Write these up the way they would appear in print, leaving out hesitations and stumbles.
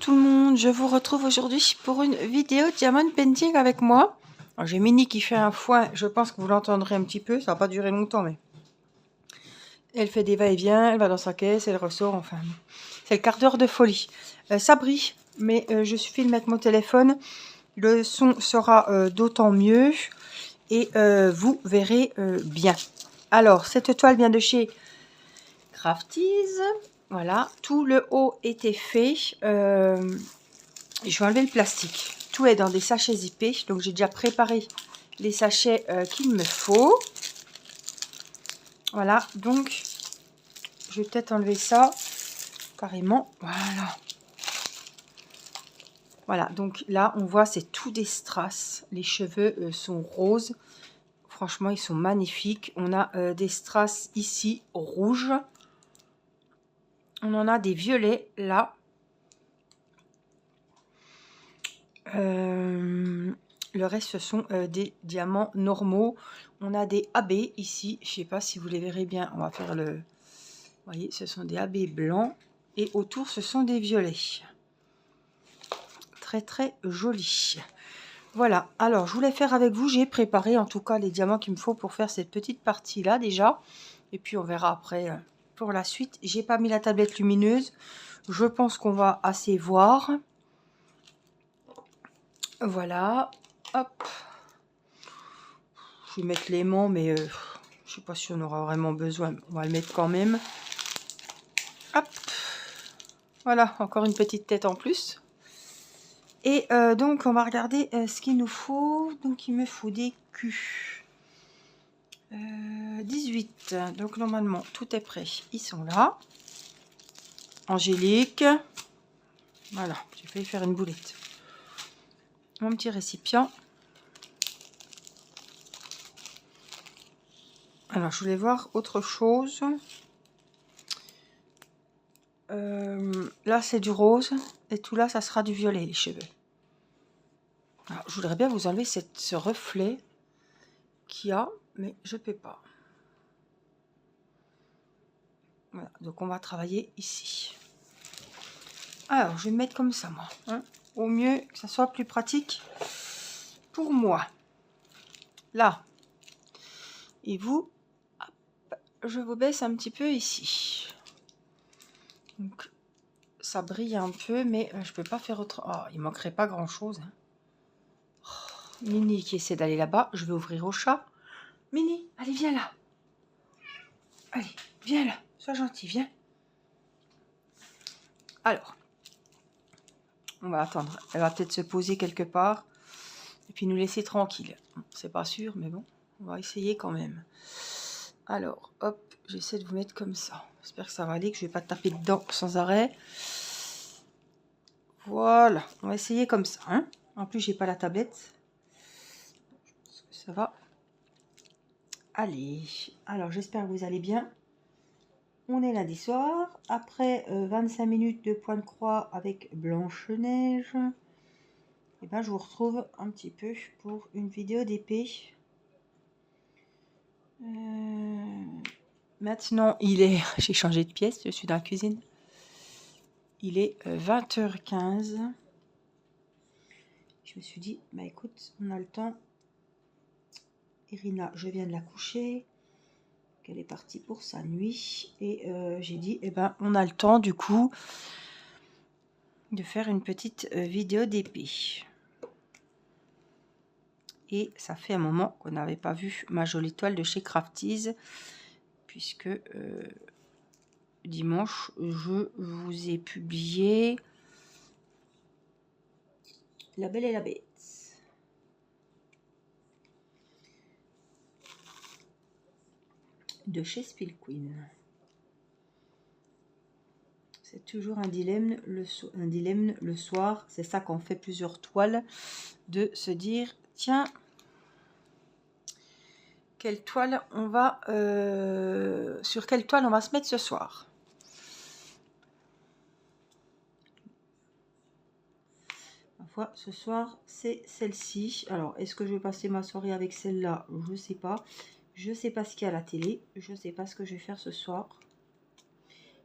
tout le monde, je vous retrouve aujourd'hui pour une vidéo diamond painting avec moi. J'ai Mini qui fait un foin, je pense que vous l'entendrez un petit peu, ça va pas durer longtemps mais... Elle fait des va-et-vient, elle va dans sa caisse, elle ressort, enfin... C'est le quart d'heure de folie. Ça brille, mais je suis filmée avec mon téléphone, le son sera d'autant mieux et vous verrez bien. Alors, cette toile vient de chez Crafties. Voilà, tout le haut était fait. Je vais enlever le plastique. Tout est dans des sachets zippés. Donc, j'ai déjà préparé les sachets qu'il me faut. Voilà, donc, je vais peut-être enlever ça carrément. Voilà. Voilà, donc là, on voit, c'est tout des strass. Les cheveux sont roses. Franchement, ils sont magnifiques. On a des strass ici, rouges. On en a des violets, là. Le reste, ce sont des diamants normaux. On a des AB ici. Je ne sais pas si vous les verrez bien. On va faire le... Vous voyez, ce sont des AB blancs. Et autour, ce sont des violets. Très, très jolis. Voilà. Alors, je voulais faire avec vous. J'ai préparé, en tout cas, les diamants qu'il me faut pour faire cette petite partie-là, déjà. Et puis, on verra après pour la suite. J'ai pas mis la tablette lumineuse. Je pense qu'on va assez voir. Voilà. Hop. Je vais mettre l'aimant, mais je sais pas si on aura vraiment besoin. On va le mettre quand même. Hop. Voilà, encore une petite tête en plus. Et donc, on va regarder ce qu'il nous faut. Donc, il me faut des culs. 18. Donc, normalement, tout est prêt. Ils sont là. Angélique. Voilà, j'ai failli faire une boulette. Mon petit récipient. Alors, je voulais voir autre chose. Là, c'est du rose. Et tout là, ça sera du violet, les cheveux. Alors, je voudrais bien vous enlever ce reflet qu'il y a, mais je ne peux pas. Voilà, donc on va travailler ici. Alors, je vais me mettre comme ça, moi. Hein, au mieux que ça soit plus pratique pour moi. Là. Et vous, hop, je vous baisse un petit peu ici. Donc, ça brille un peu, mais je ne peux pas faire autre... Oh, il ne manquerait pas grand-chose. Hein. Oh, Mini qui essaie d'aller là-bas. Je vais ouvrir au chat. Mini, allez, viens là. Allez, viens là. Sois gentil, viens. Alors, on va attendre. Elle va peut-être se poser quelque part. Et puis nous laisser tranquille. C'est pas sûr, mais bon, on va essayer quand même. Alors, hop, j'essaie de vous mettre comme ça. J'espère que ça va aller, que je vais pas taper dedans sans arrêt. Voilà, on va essayer comme ça. Hein. En plus, j'ai pas la tablette. Je pense que ça va. Allez, alors j'espère que vous allez bien. On est lundi soir. Après 25 minutes de point de croix avec Blanche-Neige. Et ben, je vous retrouve un petit peu pour une vidéo d'épée. Maintenant, il est... J'ai changé de pièce, je suis dans la cuisine. Il est 20h15. Je me suis dit, bah écoute, on a le temps. Irina, je viens de la coucher. Elle est partie pour sa nuit. Et j'ai dit, eh ben, on a le temps du coup de faire une petite vidéo d'épée. Et ça fait un moment qu'on n'avait pas vu ma jolie toile de chez Crafties. Puisque dimanche, je vous ai publié La Belle et la Bête. De chez Spill Queen. C'est toujours un dilemme le soir. C'est ça qu'on fait plusieurs toiles. De se dire, tiens, quelle toile on va... sur quelle toile on va se mettre ce soir. Ma foi, ce soir, c'est celle-ci. Alors, est-ce que je vais passer ma soirée avec celle-là? Je ne sais pas. Je ne sais pas ce qu'il y a à la télé. Je ne sais pas ce que je vais faire ce soir.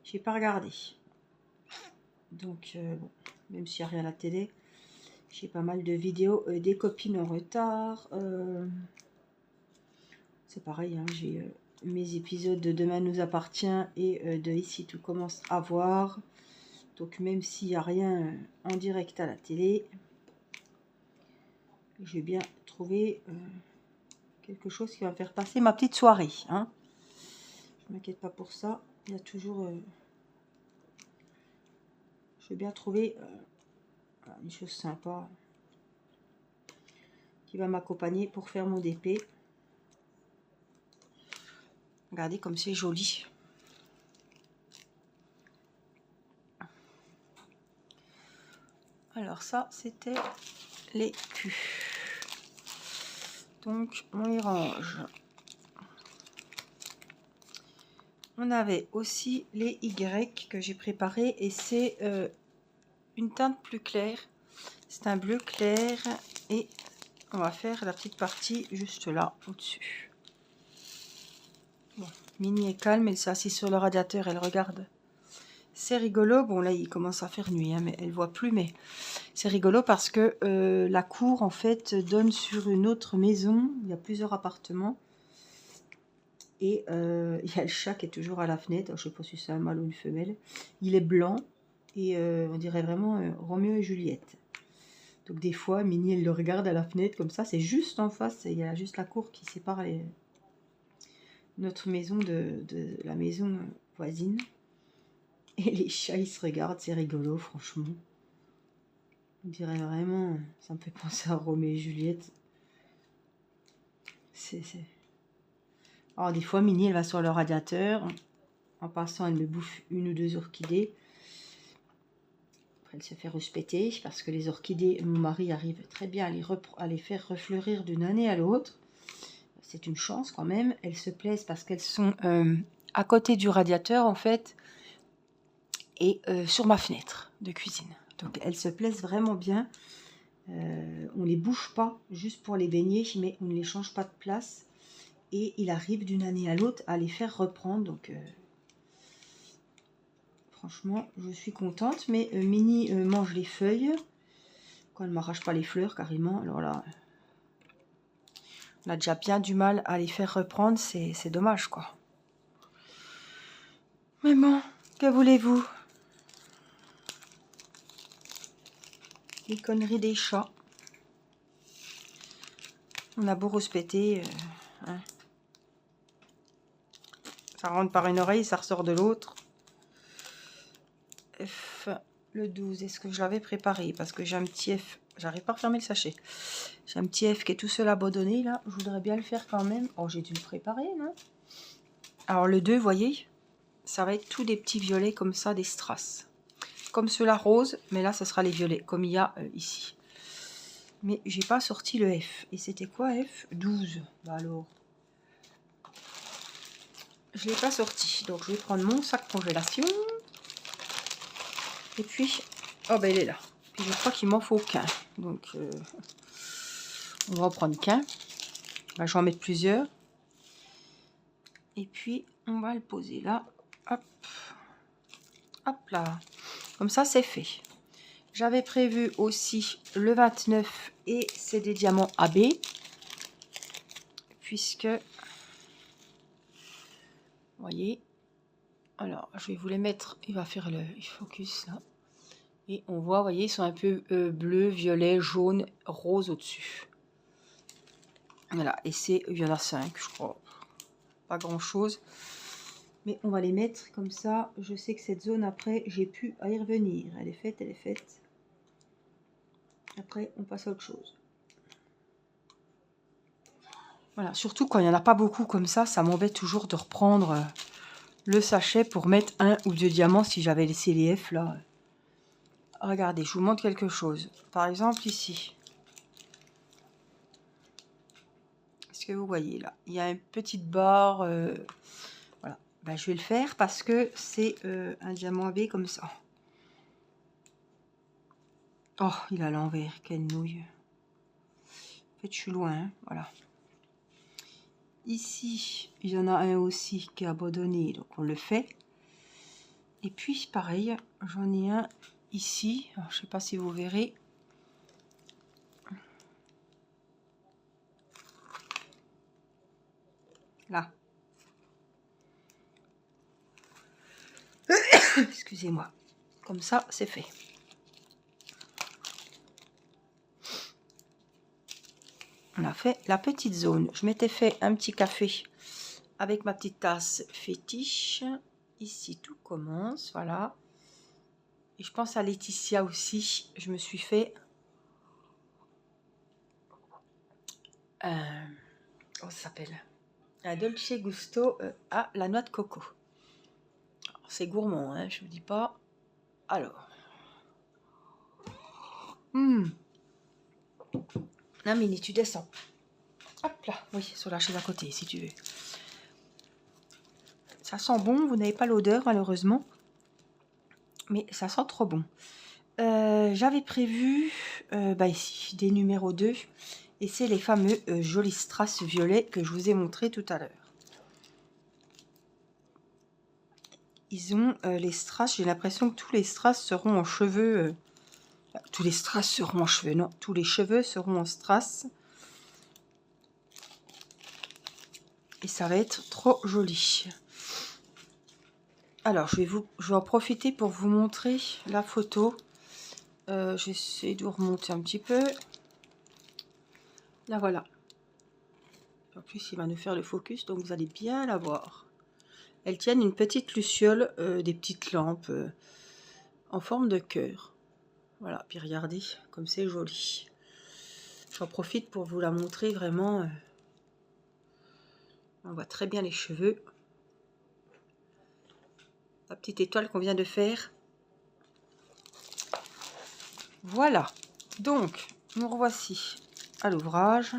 Je n'ai pas regardé. Donc, bon. même s'il n'y a rien à la télé. J'ai pas mal de vidéos, des copines en retard. C'est pareil, hein, j'ai mes épisodes de Demain nous appartient et de Ici tout commence à voir. Donc même s'il n'y a rien en direct à la télé, j'ai bien trouvé quelque chose qui va me faire passer ma petite soirée. Hein. Je ne m'inquiète pas pour ça. Il y a toujours... j'ai bien trouvé une chose sympa qui va m'accompagner pour faire mon DP. Regardez comme c'est joli. Alors ça, c'était les Q. Donc, on les range. On avait aussi les Y que j'ai préparés et c'est une teinte plus claire. C'est un bleu clair et on va faire la petite partie juste là, au-dessus. Bon, Mini est calme, elle s'est assise sur le radiateur, elle regarde. C'est rigolo, bon là il commence à faire nuit, hein, mais elle voit plus, mais c'est rigolo parce que la cour en fait donne sur une autre maison, il y a plusieurs appartements. Et il y a le chat qui est toujours à la fenêtre, je ne sais pas si c'est un mâle ou une femelle. Il est blanc et on dirait vraiment Roméo et Juliette. Donc des fois, Minnie, elle le regarde à la fenêtre comme ça, c'est juste en face, il y a juste la cour qui sépare notre maison de la maison voisine. Et les chats, ils se regardent, c'est rigolo, franchement. On dirait vraiment, ça me fait penser à Roméo et Juliette. Alors des fois, Minnie, elle va sur le radiateur. En passant, elle me bouffe une ou deux orchidées. Après, elle se fait respecter parce que les orchidées, mon mari arrive très bien à les faire refleurir d'une année à l'autre. C'est une chance quand même. Elles se plaisent parce qu'elles sont à côté du radiateur en fait et sur ma fenêtre de cuisine. Donc elles se plaisent vraiment bien. On les bouge pas juste pour les baigner, mais on ne les change pas de place. Et il arrive d'une année à l'autre à les faire reprendre. Donc franchement, je suis contente. Mais Minnie mange les feuilles. Quand elle ne m'arrache pas les fleurs carrément. Alors là, on a déjà bien du mal à les faire reprendre. C'est dommage quoi. Mais bon, que voulez-vous? Les conneries des chats. On a beau respecter. Hein. Ça rentre par une oreille, ça ressort de l'autre. F, le 12, est-ce que je l'avais préparé? Parce que j'ai un petit F, j'arrive pas à refermer le sachet. J'ai un petit F qui est tout seul abandonné, là. Je voudrais bien le faire quand même. Oh, j'ai dû le préparer, non? Alors, le 2, vous voyez, ça va être tous des petits violets comme ça, des strass. Comme ceux-là rose, mais là, ce sera les violets, comme il y a ici. Mais j'ai pas sorti le F. Et c'était quoi, F? 12. Bah alors... je l'ai pas sorti. Donc, je vais prendre mon sac congélation. Et puis, oh ben il est là. Puis je crois qu'il m'en faut qu'un. Donc, on va en prendre qu'un. Ben, je vais en mettre plusieurs. Et puis, on va le poser là. Hop. Hop là. Comme ça, c'est fait. J'avais prévu aussi le 29 et c'est des diamants AB. Puisque, vous voyez, alors je vais vous les mettre, il va faire le focus là. Et on voit, vous voyez, ils sont un peu bleu, violet, jaune, rose au-dessus. Voilà, et c'est, il y en a 5, je crois. Pas grand-chose. Mais on va les mettre comme ça. Je sais que cette zone, après, j'ai pu à y revenir. Elle est faite, elle est faite. Après, on passe à autre chose. Voilà, surtout quand il n'y en a pas beaucoup comme ça m'embête toujours de reprendre le sachet pour mettre 1 ou 2 diamants si j'avais laissé les F là. Regardez, je vous montre quelque chose. Par exemple ici. Est-ce que vous voyez là? Il y a une petite barre. Voilà. Ben, je vais le faire parce que c'est un diamant AB comme ça. Oh, il a l'envers. Quelle nouille. En fait, je suis loin. Hein, voilà. Ici, il y en a un aussi qui est abandonné. Donc, on le fait. Et puis, pareil, j'en ai un ici. Alors, je sais pas si vous verrez. Là. Excusez-moi. Comme ça, c'est fait. On a fait la petite zone. Je m'étais fait un petit café avec ma petite tasse fétiche. Ici, tout commence. Voilà. Et je pense à Laetitia aussi. Je me suis fait... comment ça s'appelle? Un Dolce Gusto à la noix de coco. C'est gourmand, hein, je vous dis pas. Alors. Non, Mini, tu descends. Hop là. Oui, sur la chaise à côté, si tu veux. Ça sent bon. Vous n'avez pas l'odeur, malheureusement. Mais ça sent trop bon. J'avais prévu, ici, des numéros 2. Et c'est les fameux jolis strass violets que je vous ai montré tout à l'heure. Ils ont les strass. J'ai l'impression que tous les strass seront en cheveux. Tous les strass seront en cheveux, non. Tous les cheveux seront en strass. Et ça va être trop joli. Alors, je vais en profiter pour vous montrer la photo. J'essaie de vous remonter un petit peu. Là, voilà. En plus, il va nous faire le focus, donc vous allez bien la voir. Elles tiennent une petite luciole, des petites lampes en forme de cœur. Voilà, puis regardez comme c'est joli. J'en profite pour vous la montrer vraiment. On voit très bien les cheveux. La petite étoile qu'on vient de faire. Voilà. Donc, nous revoici à l'ouvrage.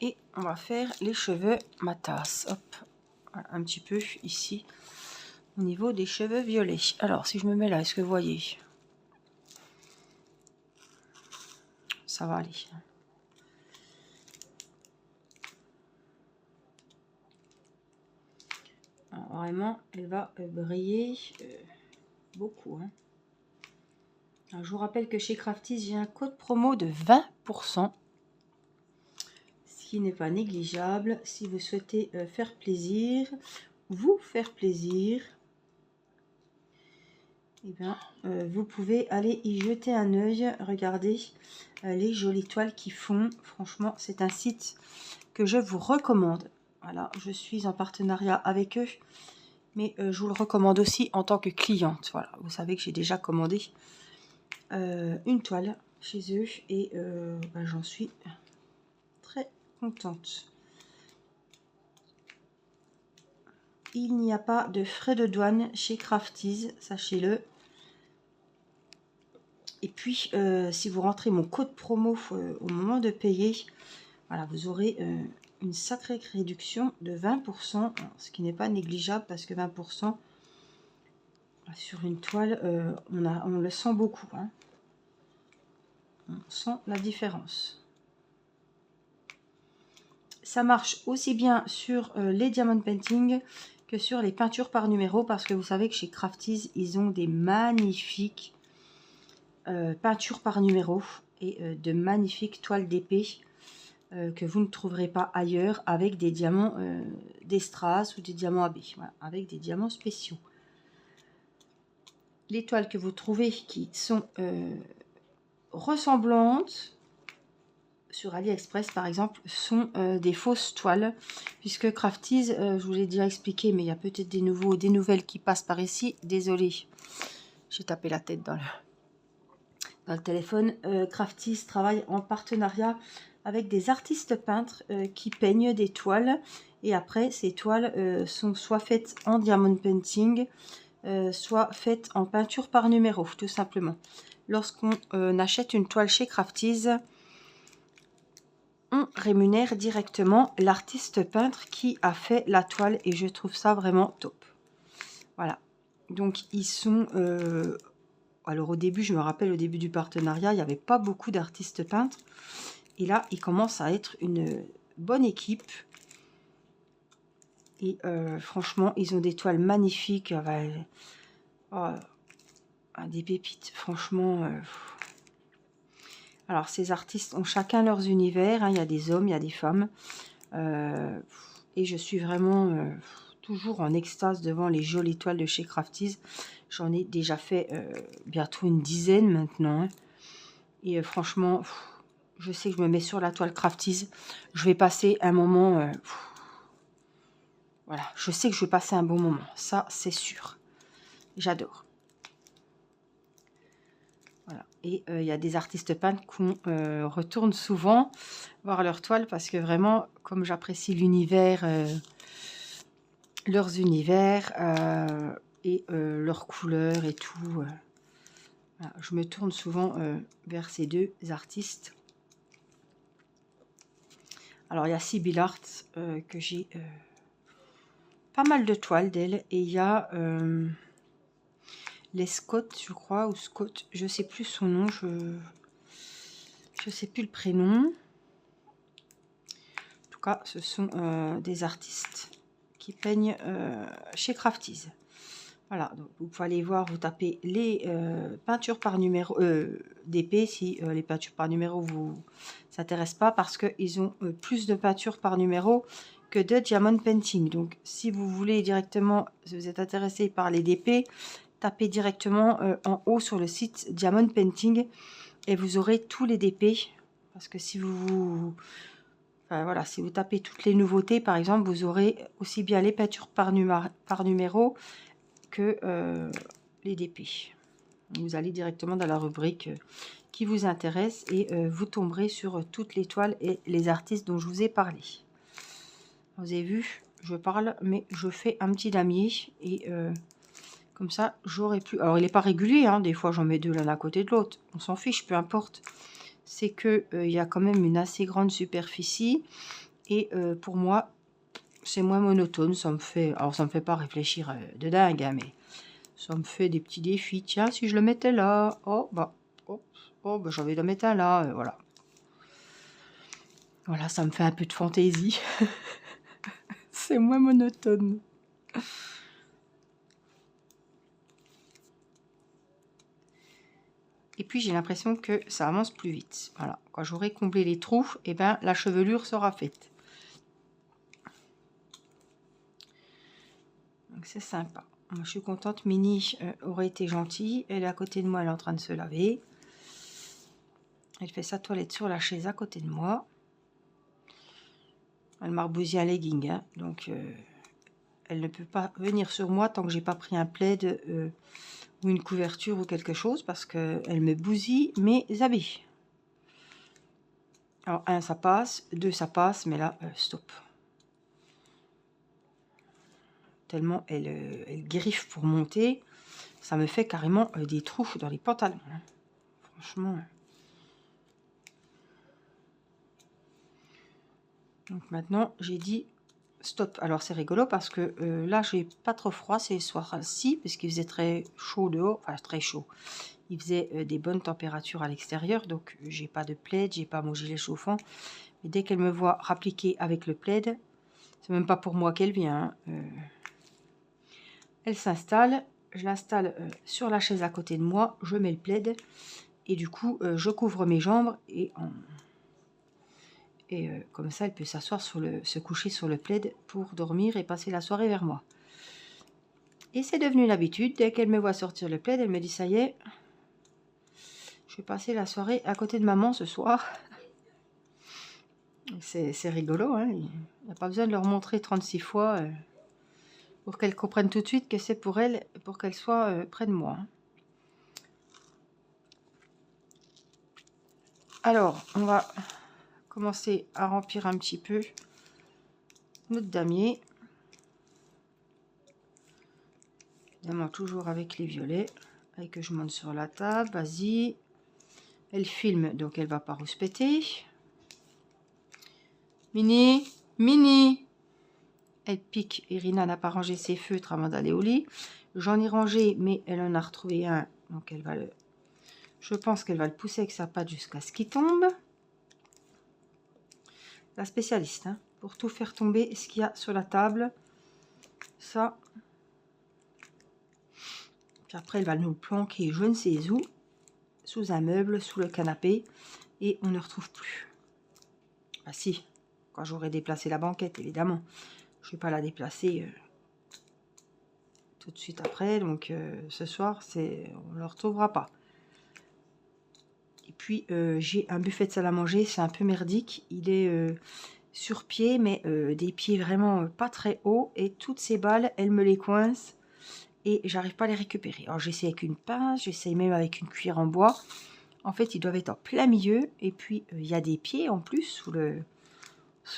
Et on va faire les cheveux ma tasse. Hop, un petit peu ici. Au niveau des cheveux violets. Alors, si je me mets là, est-ce que vous voyez? Ça va aller. Alors, vraiment, elle va briller beaucoup. Hein. Alors, je vous rappelle que chez Crafties, j'ai un code promo de 20%. Ce qui n'est pas négligeable. Si vous souhaitez faire plaisir, vous faire plaisir, eh bien, vous pouvez aller y jeter un œil. Regardez les jolies toiles qu'ils font. Franchement, c'est un site que je vous recommande. Voilà, je suis en partenariat avec eux, mais je vous le recommande aussi en tant que cliente. Voilà, vous savez que j'ai déjà commandé une toile chez eux et j'en suis très contente. Il n'y a pas de frais de douane chez Crafties, sachez-le. Et puis, si vous rentrez mon code promo au moment de payer, voilà, vous aurez une sacrée réduction de 20%, ce qui n'est pas négligeable parce que 20% sur une toile, on le sent beaucoup. Hein. On sent la différence. Ça marche aussi bien sur les diamond painting que sur les peintures par numéro parce que vous savez que chez Crafties, ils ont des magnifiques peintures par numéro et de magnifiques toiles d'épée que vous ne trouverez pas ailleurs avec des diamants des strass ou des diamants AB, voilà, avec des diamants spéciaux. Les toiles que vous trouvez qui sont ressemblantes sur AliExpress par exemple sont des fausses toiles puisque Crafties, je vous l'ai déjà expliqué, mais il y a peut-être des nouveaux, des nouvelles qui passent par ici. Désolée, j'ai tapé la tête dans le téléphone. Crafties travaille en partenariat avec des artistes peintres qui peignent des toiles et après ces toiles sont soit faites en diamond painting, soit faites en peinture par numéro, tout simplement. Lorsqu'on achète une toile chez Crafties, on rémunère directement l'artiste peintre qui a fait la toile et je trouve ça vraiment top. Voilà, donc ils sont... alors au début, je me rappelle au début du partenariat, il n'y avait pas beaucoup d'artistes peintres. Et là, ils commencent à être une bonne équipe. Et franchement, ils ont des toiles magnifiques. des pépites, franchement. Alors, ces artistes ont chacun leurs univers, hein. Il y a des hommes, il y a des femmes. Et je suis vraiment toujours en extase devant les jolies toiles de chez Crafties. J'en ai déjà fait bientôt une dizaine maintenant, hein. Et franchement, je sais que je me mets sur la toile Crafties. Je vais passer un moment... voilà, je sais que je vais passer un bon moment. Ça, c'est sûr. J'adore. Voilà. Et il y a des artistes peintres qu'on retourne souvent voir leurs toiles parce que vraiment, comme j'apprécie l'univers, leurs univers et leurs couleurs et tout, voilà, je me tourne souvent vers ces deux artistes. Alors, il y a Sibyl Art que j'ai pas mal de toiles d'elle. Et il y a les Scott, je crois, ou Scott, je sais plus son nom, je sais plus le prénom. En tout cas, ce sont des artistes qui peignent chez Crafties. Voilà, donc vous pouvez aller voir, vous tapez les peintures par numéro d'épée si les peintures par numéro vous s'intéressent pas, parce qu'ils ont plus de peintures par numéro que de diamond painting. Donc si vous voulez directement, si vous êtes intéressé par les DP, tapez directement en haut sur le site Diamond Painting et vous aurez tous les DP. Parce que si enfin, voilà, si vous tapez toutes les nouveautés, par exemple, vous aurez aussi bien les peintures par numéro que les DP. Vous allez directement dans la rubrique qui vous intéresse et vous tomberez sur toutes les toiles et les artistes dont je vous ai parlé. Vous avez vu, je parle, mais je fais un petit damier et comme ça, j'aurais pu... Alors, il n'est pas régulier, hein, des fois j'en mets deux l'un à côté de l'autre. On s'en fiche, peu importe. C'est que il y a quand même une assez grande superficie et pour moi, c'est moins monotone. Ça me fait... Alors, ça me fait pas réfléchir de dingue, hein, mais ça me fait des petits défis. Tiens, si je le mettais là... Oh, bah, j'ai envie de le mettre un là, voilà. Voilà, ça me fait un peu de fantaisie. C'est moins monotone. Et puis j'ai l'impression que ça avance plus vite. Voilà, quand j'aurai comblé les trous, et ben la chevelure sera faite. Donc c'est sympa. Moi, je suis contente. Minnie aurait été gentille. Elle est à côté de moi, elle est en train de se laver. Elle fait sa toilette sur la chaise à côté de moi. Elle m'a rebousillé un legging, hein, donc elle ne peut pas venir sur moi tant que j'ai pas pris un plaid ou une couverture ou quelque chose, parce qu'elle me bousille mes habits. Alors, 1, ça passe, 2, ça passe, mais là, stop. Tellement elle griffe pour monter, ça me fait carrément des trous dans les pantalons. Hein. Franchement. Donc maintenant, j'ai dit stop. Alors, c'est rigolo parce que là, j'ai pas trop froid ces soirs-ci, parce qu'il faisait très chaud dehors, enfin très chaud. Il faisait des bonnes températures à l'extérieur, donc j'ai pas de plaid, j'ai pas mon gilet chauffant. Mais dès qu'elle me voit rappliquer avec le plaid, c'est même pas pour moi qu'elle vient. Hein. Elle s'installe, je l'installe sur la chaise à côté de moi, je mets le plaid et du coup je couvre mes jambes et comme ça elle peut s'asseoir se coucher sur le plaid pour dormir et passer la soirée vers moi. Et c'est devenu une habitude, dès qu'elle me voit sortir le plaid, elle me dit ça y est, je vais passer la soirée à côté de maman ce soir. C'est rigolo, hein. Il n'y a pas besoin de leur montrer 36 fois pour qu'elle comprenne tout de suite que c'est pour elle, pour qu'elle soit près de moi. Alors, on va commencer à remplir un petit peu notre damier. Évidemment, toujours avec les violets. Et que je monte sur la table. Vas-y. Elle filme, donc elle va pas rouspéter. Minnie, Minnie. Elle pique. Irina n'a pas rangé ses feutres avant d'aller au lit. J'en ai rangé, mais elle en a retrouvé un. Donc elle va le... Je pense qu'elle va le pousser avec sa patte jusqu'à ce qu'il tombe. La spécialiste, hein, pour tout faire tomber ce qu'il y a sur la table. Ça, Puis après, elle va nous planquer je ne sais où, sous un meuble, sous le canapé, et on ne retrouve plus. Ah si, quand j'aurai déplacé la banquette, évidemment. Je ne vais pas la déplacer tout de suite après, donc ce soir, on ne le retrouvera pas. Et puis, j'ai un buffet de salle à manger, c'est un peu merdique. Il est sur pied, mais des pieds vraiment pas très hauts. Et toutes ces balles, elles me les coincent et j'arrive pas à les récupérer. Alors, j'essaie avec une pince, j'essaie même avec une cuillère en bois. En fait, ils doivent être en plein milieu. Et puis, il y a des pieds en plus sous le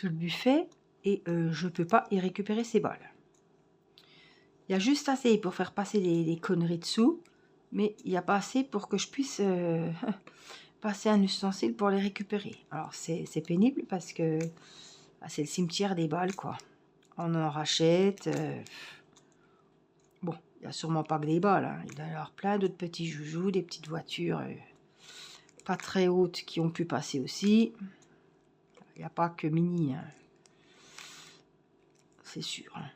buffet. Et je peux pas y récupérer ces balles. Il y a juste assez pour faire passer des conneries dessous. Mais il n'y a pas assez pour que je puisse passer un ustensile pour les récupérer. Alors, c'est pénible parce que bah, c'est le cimetière des balles, quoi. On en rachète. Bon, il n'y a sûrement pas que des balles. Hein. Il doit y avoir plein d'autres petits joujoux, des petites voitures pas très hautes qui ont pu passer aussi. Il n'y a pas que Mini. Hein. C'est sûr. Hein.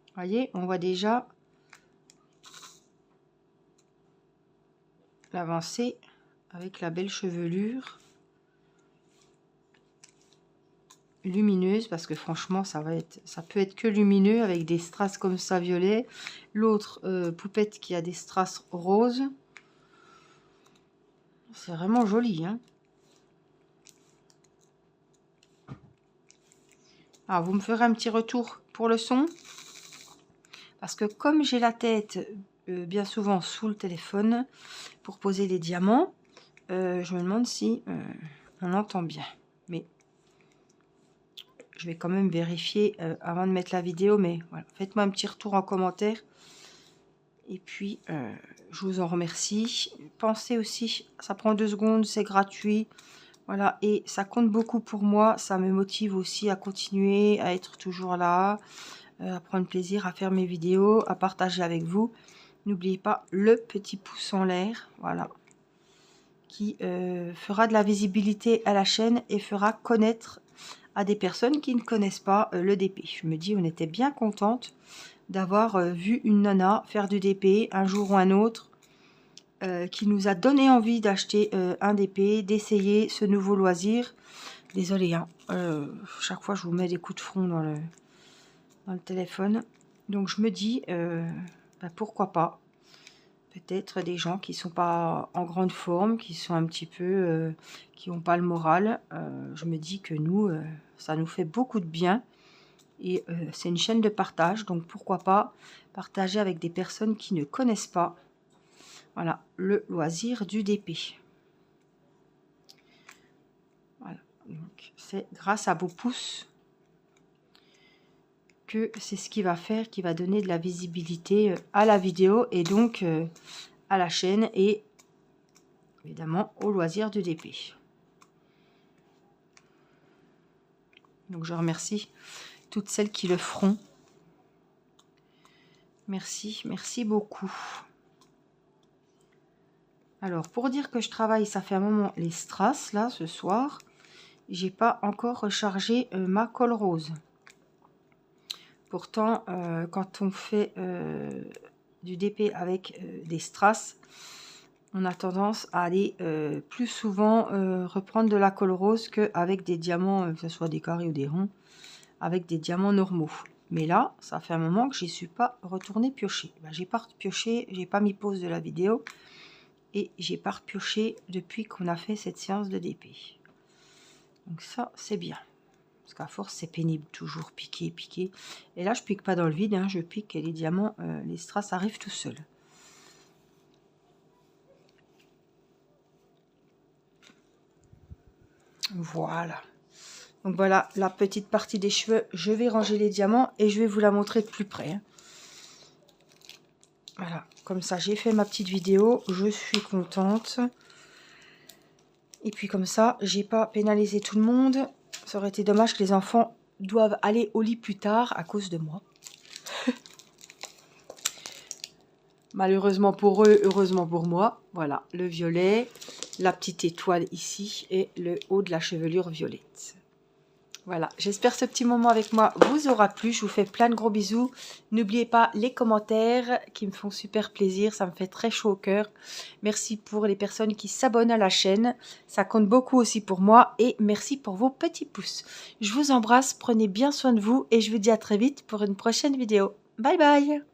Vous voyez, on voit déjà l'avancée avec la belle chevelure lumineuse, parce que franchement ça peut être que lumineux avec des strass comme ça violet. L'autre poupette qui a des strass roses, c'est vraiment joli, hein. Ah, vous me ferez un petit retour pour le son, parce que comme j'ai la tête bien souvent sous le téléphone pour poser les diamants, je me demande si on entend bien. Mais je vais quand même vérifier avant de mettre la vidéo, mais voilà, faites-moi un petit retour en commentaire. Et puis, je vous en remercie. Pensez aussi, ça prend 2 secondes, c'est gratuit. Voilà, et ça compte beaucoup pour moi. Ça me motive aussi à continuer, à être toujours là, à prendre plaisir à faire mes vidéos, à partager avec vous. N'oubliez pas le petit pouce en l'air, voilà, qui fera de la visibilité à la chaîne et fera connaître à des personnes qui ne connaissent pas le DP. Je me dis, on était bien contente d'avoir vu une nana faire du DP un jour ou un autre, qui nous a donné envie d'acheter un DP, d'essayer ce nouveau loisir. Désolée, hein, chaque fois je vous mets des coups de front dans le téléphone. Donc je me dis, bah, pourquoi pas. Peut-être des gens qui sont pas en grande forme, qui sont un petit peu, qui n'ont pas le moral. Je me dis que nous, ça nous fait beaucoup de bien. Et c'est une chaîne de partage, donc pourquoi pas partager avec des personnes qui ne connaissent pas, voilà, le loisir du DP. Voilà, donc c'est grâce à vos pouces que c'est ce qui va faire, qui va donner de la visibilité à la vidéo et donc à la chaîne et évidemment au loisir du DP. Donc je remercie toutes celles qui le feront. Merci, merci beaucoup. Alors, pour dire que je travaille, ça fait un moment, les strass, là, ce soir, j'ai pas encore rechargé ma colle rose. Pourtant, quand on fait du DP avec des strass, on a tendance à aller plus souvent reprendre de la colle rose qu'avec des diamants, que ce soit des carrés ou des ronds, avec des diamants normaux. Mais là, ça fait un moment que je n'y suis pas retournée piocher. Ben, j'ai pas pioché, j'ai pas mis pause de la vidéo et j'ai pas repioché depuis qu'on a fait cette séance de DP. Donc ça, c'est bien. Parce qu'à force, c'est pénible, toujours piquer, piquer. Et là, je pique pas dans le vide, hein, je pique et les diamants, les strass arrivent tout seuls. Voilà. Donc voilà la petite partie des cheveux. Je vais ranger les diamants et je vais vous la montrer de plus près. Hein. Voilà, comme ça j'ai fait ma petite vidéo. Je suis contente. Et puis comme ça, j'ai pas pénalisé tout le monde. Ça aurait été dommage que les enfants doivent aller au lit plus tard à cause de moi. Malheureusement pour eux, heureusement pour moi. Voilà, le violet, la petite étoile ici et le haut de la chevelure violette. Voilà, j'espère que ce petit moment avec moi vous aura plu. Je vous fais plein de gros bisous. N'oubliez pas les commentaires qui me font super plaisir. Ça me fait très chaud au cœur. Merci pour les personnes qui s'abonnent à la chaîne. Ça compte beaucoup aussi pour moi. Et merci pour vos petits pouces. Je vous embrasse, prenez bien soin de vous et je vous dis à très vite pour une prochaine vidéo. Bye bye!